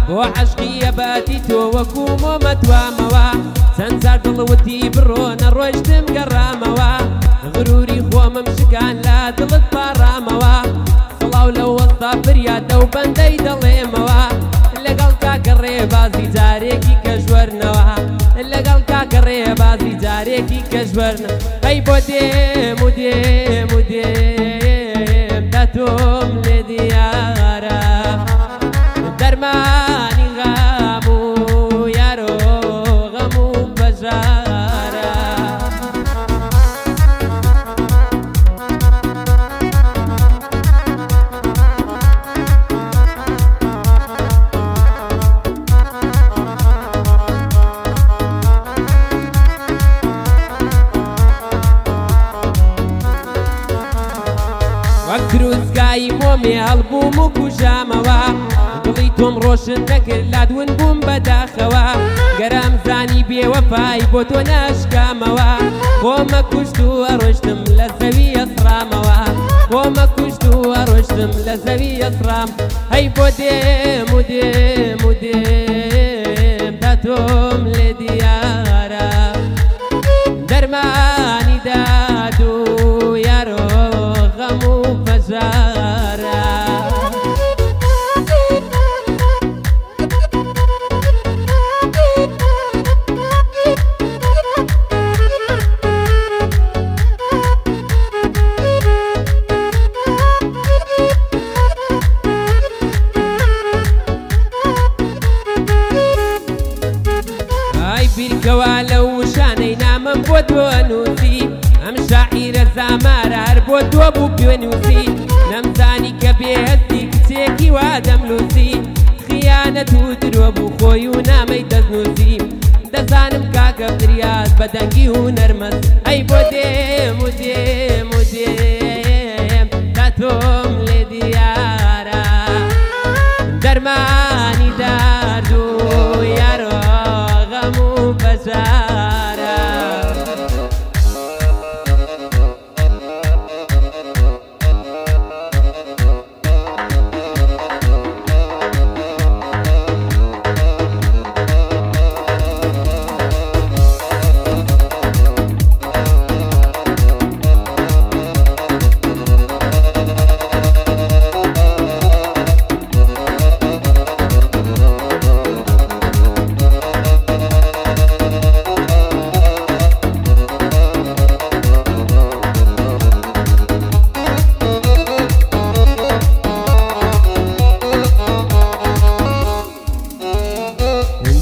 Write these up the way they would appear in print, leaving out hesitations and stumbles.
بۆ عەشقی ئەباتی تۆ وەکو مۆمەتوامەوە چەند جار دڵوتی بڕۆنە ڕۆیشتم گەڕامەوە غروری خۆمم شکان لە دڵت پاڕامەوە سڵاو لە وەستا فریادە و بەندەی دەڵێمەوە لەگەڵ کاکە ڕێبازی جارێکی کەژوەرنەوە لەگەڵ کاکە ڕێبازی جارێکی کەژوەرنەوە ئەی بۆ دێم و دێم و دێم تا تۆم لێ دیارە دەرمانی غام و یارۆ غەم و بەژارە وەک دروستگایی مۆمێ هەڵبووم و کوژامەوە دڵی تۆم ڕۆشن نەکرد لادون بووم بەداخەوە گەرام زانی بێوەفای بۆ تۆ ناشکامەوە خۆمە کوشت و ئەڕۆشتم لە زەوی ئەسرامەوە خۆمە کوشت و ئەڕۆشتم لە زەوی ئەسرام هەی بۆ دێم و دێم و دێم تا تۆم لێ دیارە دەرمانی داد و یارۆ غەم و بەژارە بیرکەوە لەو شانەی نامم بۆ تۆ نووسی ئەم شاعیرە زامارە هەر بۆ تۆ بوو پێنووسی نەمزانی کە بێهەستی کچێکی وا دەمنووسی خیانەت و درۆ بوو خۆی و نامەی دەستنووسی دەزانم کاکە فریاد بەدەنگی و نەرمەست ئەی بۆ دێم و دێم و دێم تا تۆم لێ دیارە دەرمانی دارد و یارۆ غەم و بەژارە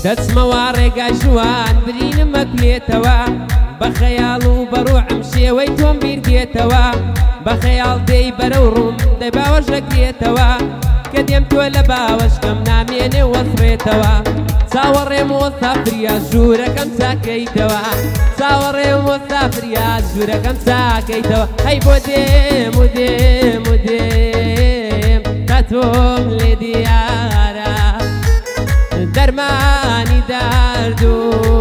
دەچمەوە ڕێگای ژوان برینمە کولێتەوە بە خەیاڵ و بەڕوحم شێوەی تۆم بیر دێتەوە بە خەیاڵ دەی بەرەو ڕووم دەی باوەش دەکرێتەوە کە دێم تۆ لە باوەشکەم نامێنێ وەسڕێتەوە چاوەڕێم وەستا فریاد ژوورەکەم چاکەیتەوە چاوەڕێم وەستا فریاد ژوورەکەم چاکەیتەوە هەی بۆ دێم و دێم و دێم تا تۆم لێ دیارە دەرمانی دارد و